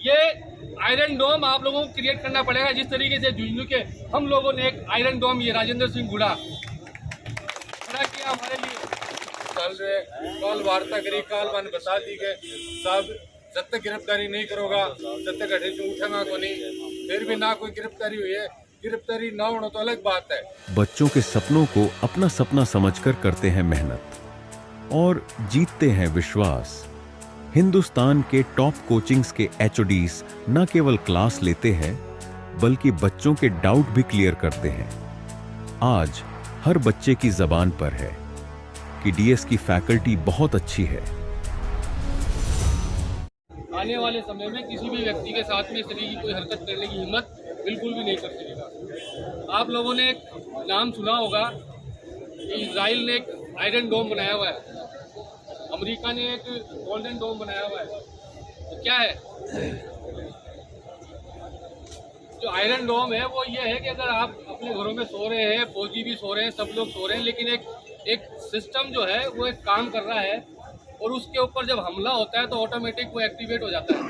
ये आयरन डोम आप लोगों को क्रिएट करना पड़ेगा। जिस तरीके से झुंझुनू के हम लोगों ने एक आयरन डोम ये राजेंद्र सिंह गुड़ा खड़ा किया हमारे लिए। कल वार्ता करी, कल मैंने बता दी कि साहब जब तक गिरफ्तारी नहीं करोगा जब तक अड्डे से उठेगा तो नहीं। फिर भी ना कोई गिरफ्तारी हुई है, गिरफ्तारी ना होना तो अलग बात है। बच्चों के सपनों को अपना सपना समझकर करते हैं मेहनत और जीतते हैं विश्वास। हिंदुस्तान के टॉप कोचिंग्स के एचओडीज न केवल क्लास लेते हैं बल्कि बच्चों के डाउट भी क्लियर करते हैं। आज हर बच्चे की जबान पर है कि डीएस की फैकल्टी बहुत अच्छी है। आने वाले समय में किसी भी व्यक्ति के साथ में इस तरीके की कोई हरकत करने की हिम्मत बिल्कुल भी नहीं कर सकेगा। आप लोगों ने एक नाम सुना होगा कि इजराइल ने एक आयरन डोम बनाया हुआ है, अमेरिका ने एक गोल्डन डोम बनाया हुआ है। तो क्या है जो आयरन डोम है वो ये है कि अगर आप अपने घरों में सो रहे हैं, फौजी भी सो रहे हैं, सब लोग सो रहे हैं, लेकिन एक सिस्टम जो है वो एक काम कर रहा है और उसके ऊपर जब हमला होता है तो ऑटोमेटिक वो एक्टिवेट हो जाता है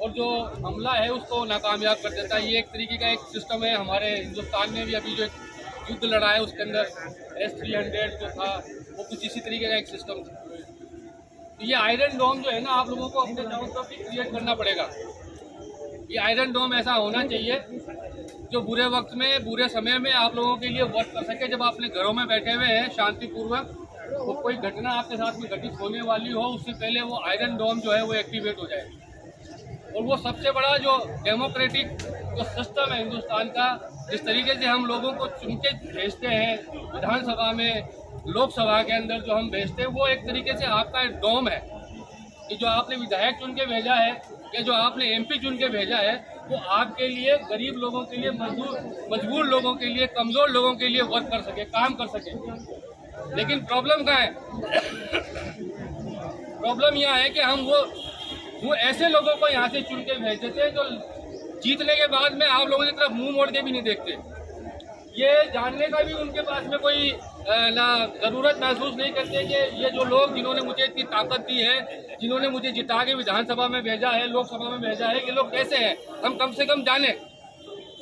और जो हमला है उसको नाकामयाब कर देता है। ये एक तरीके का एक सिस्टम है। हमारे हिंदुस्तान में भी अभी जो एक युद्ध लड़ा है उसके अंदर S-300 जो था वो कुछ इसी तरीके का एक सिस्टम था। तो ये आयरन डोम जो है ना आप लोगों को अपने चारों तरफ भी क्रिएट करना पड़ेगा। ये आयरन डोम ऐसा होना चाहिए जो बुरे वक्त में, बुरे समय में आप लोगों के लिए वर्क कर सके। जब आप अपने घरों में बैठे हुए हैं शांतिपूर्वक, तो कोई घटना आपके साथ में घटित होने वाली हो उससे पहले वो आयरन डोम जो है वो एक्टिवेट हो जाए। और वो सबसे बड़ा जो डेमोक्रेटिक जो सिस्टम है हिंदुस्तान का, जिस तरीके से हम लोगों को चुन के भेजते हैं विधानसभा में, लोकसभा के अंदर जो हम भेजते हैं, वो एक तरीके से आपका एक डोम है कि जो आपने विधायक चुन के भेजा है या जो आपने MP चुन के भेजा है वो आपके लिए, गरीब लोगों के लिए, मजबूर लोगों के लिए, कमज़ोर लोगों के लिए वर्क कर सके, काम कर सके। लेकिन प्रॉब्लम क्या है? प्रॉब्लम यह है कि हम वो ऐसे लोगों को यहाँ से चुन के भेज देते हैं जो जीतने के बाद में आप लोगों की तरफ मुंह मोड़ के भी नहीं देखते। ये जानने का भी उनके पास में कोई ना ज़रूरत महसूस नहीं करते कि ये जो लोग जिन्होंने मुझे इतनी ताकत दी है, जिन्होंने मुझे जिता के विधानसभा में भेजा है, लोकसभा में भेजा है, ये लोग कैसे हैं हम कम से कम जाने।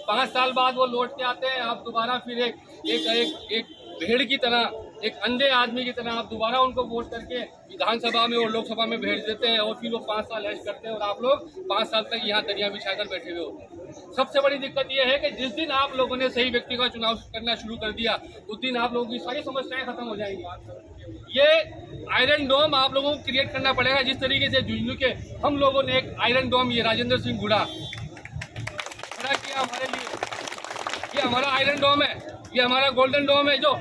5 साल बाद वो लौट के आते हैं, आप दोबारा फिर एक भेड़ की तरह, एक अंधे आदमी की तरह आप दोबारा उनको वोट करके विधानसभा में और लोकसभा में भेज देते हैं और फिर वो 5 साल ऐश करते हैं और आप लोग 5 साल तक यहाँ दरिया बिछाकर बैठे हुए होते हैं। सबसे बड़ी दिक्कत ये है कि जिस दिन आप लोगों ने सही व्यक्ति का चुनाव करना शुरू कर दिया उस दिन आप लोगों की सारी समस्याएं खत्म हो जाएंगी। ये आयरन डोम आप लोगों को क्रिएट करना पड़ेगा। जिस तरीके से झुंझुनू के हम लोगों ने एक आयरन डोम ये राजेंद्र सिंह गुड़ा खड़ा किया हमारे लिए। ये हमारा आयरन डोम है, ये हमारा गोल्डन डोम है। जो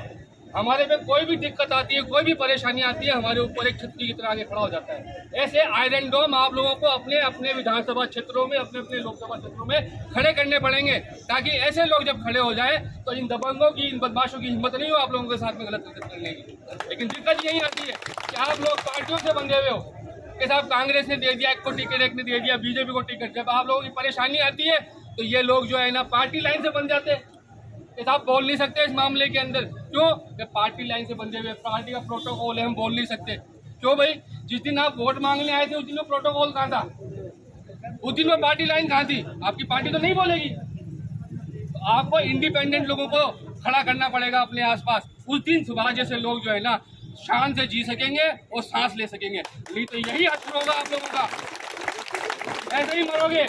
हमारे पे कोई भी दिक्कत आती है, कोई भी परेशानी आती है, हमारे ऊपर एक छतरी की तरह आगे खड़ा हो जाता है। ऐसे आयरन डोम आप लोगों को अपने अपने विधानसभा क्षेत्रों में, अपने अपने लोकसभा क्षेत्रों में खड़े करने पड़ेंगे, ताकि ऐसे लोग जब खड़े हो जाए तो इन दबंगों की, इन बदमाशों की हिम्मत नहीं हो आप लोगों के साथ में गलत हरकत करने की। लेकिन दिक्कत यही आती है कि आप लोग पार्टियों से बंधे हुए हो कि साहब कांग्रेस ने दे दिया, एक को टिकट, एक ने दे दिया, बीजेपी को टिकट। जब आप लोगों की परेशानी आती है तो ये लोग जो है ना पार्टी लाइन से बन जाते हैं कि साहब बोल नहीं सकते इस मामले के अंदर। क्यों? कि पार्टी लाइन से बंधे हुए, पार्टी का प्रोटोकॉल है, हम बोल नहीं सकते। क्यों भाई? जिस दिन आप वोट मांगने आए थे उस दिन वो प्रोटोकॉल कहाँ था? उस दिन वो पार्टी लाइन कहाँ थी? आपकी पार्टी तो नहीं बोलेगी। तो आपको इंडिपेंडेंट लोगों को खड़ा करना पड़ेगा अपने आसपास। उस दिन सुबह जैसे लोग जो है ना शान से जी सकेंगे और सांस ले सकेंगे। नहीं तो यही असर होगा आप लोगों का, ऐसे ही मरोगे।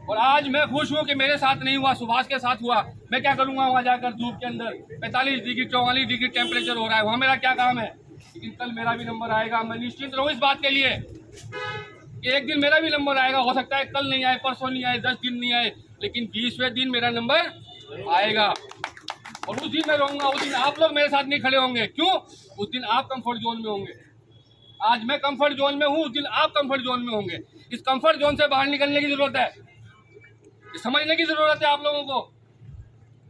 और आज मैं खुश हूँ कि मेरे साथ नहीं हुआ, सुभाष के साथ हुआ। मैं क्या करूँगा वहाँ जाकर धूप के अंदर 45 डिग्री 44 डिग्री टेम्परेचर हो रहा है, वहाँ मेरा क्या काम है? लेकिन कल मेरा भी नंबर आएगा। मैं निश्चिंत रहूँ इस बात के लिए कि एक दिन मेरा भी नंबर आएगा। हो सकता है कल नहीं आए, परसों नहीं आए, 10 दिन नहीं आए, लेकिन 20वें दिन मेरा नंबर आएगा और उस दिन मैं रहूँगा। उस दिन आप लोग मेरे साथ नहीं खड़े होंगे। क्यों? उस दिन आप कंफर्ट जोन में होंगे। आज मैं कंफर्ट जोन में हूँ, उस दिन आप कंफर्ट जोन में होंगे। इस कंफर्ट जोन से बाहर निकलने की जरूरत है, समझने की जरूरत है आप लोगों को।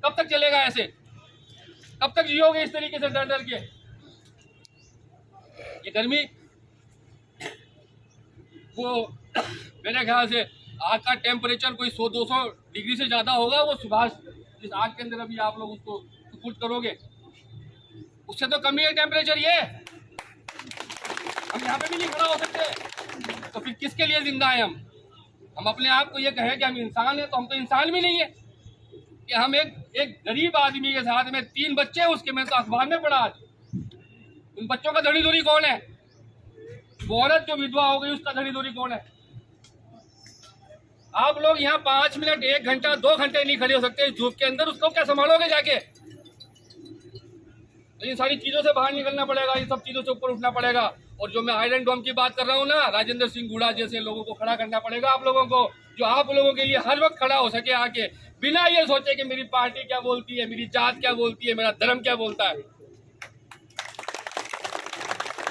कब तक चलेगा ऐसे? कब तक जियोगे इस तरीके से डर डर के? ये गर्मी वो मेरे ख्याल से आग का टेम्परेचर कोई 100-200 डिग्री से ज्यादा होगा। वो सुभाष जिस आग के अंदर अभी आप लोग उसको पुट करोगे उससे तो कम ही है टेम्परेचर। ये हम यहाँ पे भी नहीं खड़ा हो सकते। तो किसके लिए जिंदा हैं हम अपने आप को ये कहें कि हम इंसान हैं, तो हम तो इंसान भी नहीं है कि हम एक गरीब आदमी के साथ में 3 बच्चे हैं उसके, मैं तो अखबार में पढ़ा आज, उन बच्चों का धड़ी धोरी कौन है? वो औरत जो विधवा हो गई उसका धड़ी धोरी कौन है? आप लोग यहाँ 5 मिनट 1 घंटा 2 घंटे नहीं खड़े हो सकते इस धूप के अंदर, उसको क्या संभालोगे जाके? तो इन सारी चीजों से बाहर निकलना पड़ेगा, इन सब चीजों से ऊपर उठना पड़ेगा। और जो मैं आयरन डोम की बात कर रहा हूँ ना, राजेंद्र सिंह गुड़ा जैसे लोगों को खड़ा करना पड़ेगा आप लोगों को, जो आप लोगों के लिए हर वक्त खड़ा हो सके आके, बिना ये सोचे कि मेरी पार्टी क्या बोलती है, मेरी जात क्या बोलती है, मेरा धर्म क्या बोलता है।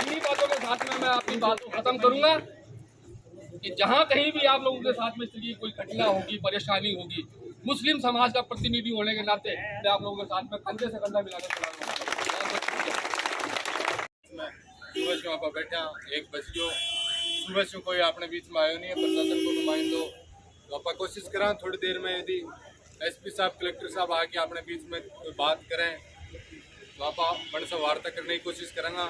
इन्हीं बातों के साथ में मैं अपनी बात को खत्म करूंगा कि जहां कहीं भी आप लोगों के साथ में कोई घटना होगी, परेशानी होगी, मुस्लिम समाज का प्रतिनिधि होने के नाते मैं आप लोगों के साथ में कंधे से कंधा मिलाकर खड़ा हूं। सुबह से वहाँ पर बैठा 1 बज गयो, सुबह से कोई अपने बीच में आयो नहीं है, प्रशासन को नुमाइंदो, तो आप कोशिश करा थोड़ी देर में यदि SP साहब कलेक्टर साहब आके अपने बीच में कोई बात करें तो आप मन से वार्ता करने की कोशिश करेंगे।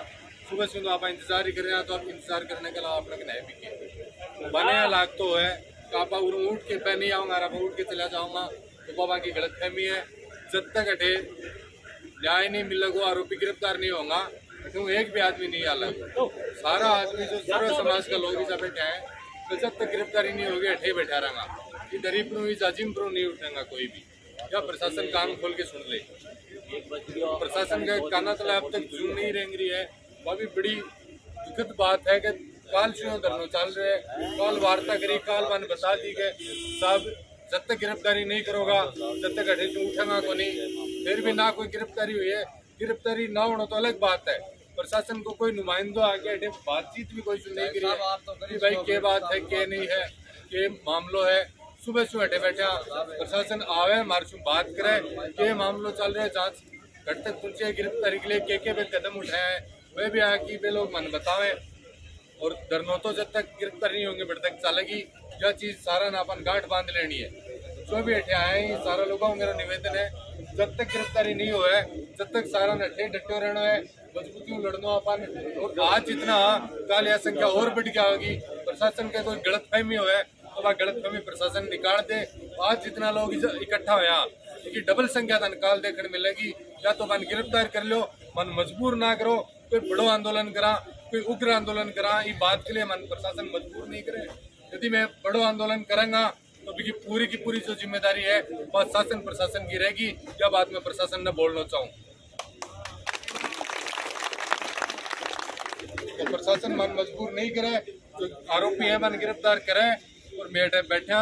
सुबह से तो आप इंतजार ही कर रहे हैं, तो आप इंतजार करने के अलावा अपने नहीं भी किए बने लाग तो है कि आप उठ के मैं नहीं आऊँगा, आप उठ के चला जाऊँगा, तो बाबा की गलतफहमी है। जब तक अठे न्याय नहीं मिलेगा, आरोपी गिरफ्तार नहीं होगा, क्यों एक भी आदमी नहीं अलग, सारा आदमी जो पूरे समाज का लोग इसे बैठे हैं, तो जब तक गिरफ्तारी नहीं होगी अठे बैठा रहेगा। कि गरीब पर इस अजीम पर नहीं उठेगा कोई भी, या प्रशासन कान खोल के सुन ले। प्रशासन का काना तला अब तक जून नहीं रेंग रही है, वह भी बड़ी दुखद बात है कि काल क्यों धरनो चल रहे, काल वार्ता करी, काल मन बता दी गए साहब जब तक गिरफ्तारी नहीं करोगा जब तक अठे से उठेगा को नहीं। फिर भी ना कोई गिरफ्तारी हुई है, गिरफ्तारी ना होना तो अलग बात है। प्रशासन को कोई नुमाइंदो आके अठे बातचीत भी कोई नहीं करी कि भाई क्या बात है, क्या नहीं है, क्या मामलो है। सुबह से अठे बैठा प्रशासन आवे हमारे से बात करे, क्या मामलो चल रहा है, जांच घट तक पहुंचे, गिरफ्तारी के लिए के पे कदम उठाए हैं, वे भी आके वे लोग मन बतावे। और धरनो तो जब तक गिरफ्तारी नहीं होंगे बड़ तक चलेगी, यह चीज सारा ना अपन गांठ बांध लेनी है। जो भी अठे आए हैं सारा लोगों को मेरा निवेदन है, जब तक गिरफ्तारी नहीं हुआ है जब तक सारा नठे डटे रहना है, मजबूती लड़ना अपन। और आज जितना काल यह संख्या और बढ़ गया होगी, प्रशासन के कोई गलतफहमी हो है तो वह गलतफहमी प्रशासन निकाल दे। आज जितना लोग इकट्ठा होया कि डबल संख्या का निकाल देखने मिलेगी, या तो मन गिरफ्तार कर लो, मन मजबूर ना करो, कोई बड़ो आंदोलन करा, कोई उग्र आंदोलन करा, ये बात के लिए मन प्रशासन मजबूर नहीं करे। यदि मैं बड़ो आंदोलन करूंगा तो पूरी की पूरी जो जिम्मेदारी है वह शासन प्रशासन की रहेगी। यह बात मैं प्रशासन ने बोलना चाहूँ, तो प्रशासन मन मजबूर नहीं करे, जो आरोपी है मन गिरफ्तार करे, और मेरे बैठा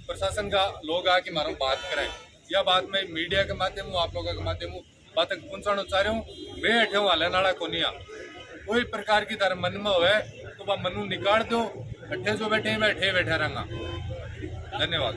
प्रशासन का लोग आके मारो बात करें। यह बात मैं मीडिया के माध्यम आप लोगों के माध्यम बात तक पहुँचाना चाह रहा हूँ। मैं अठे हूँ हले नाड़ा को नहीं आ, कोई प्रकार की तरह मन में हो तो वह मनु निकाल दो, अठे जो बैठे मैं अठे बैठा रहूँगा। धन्यवाद।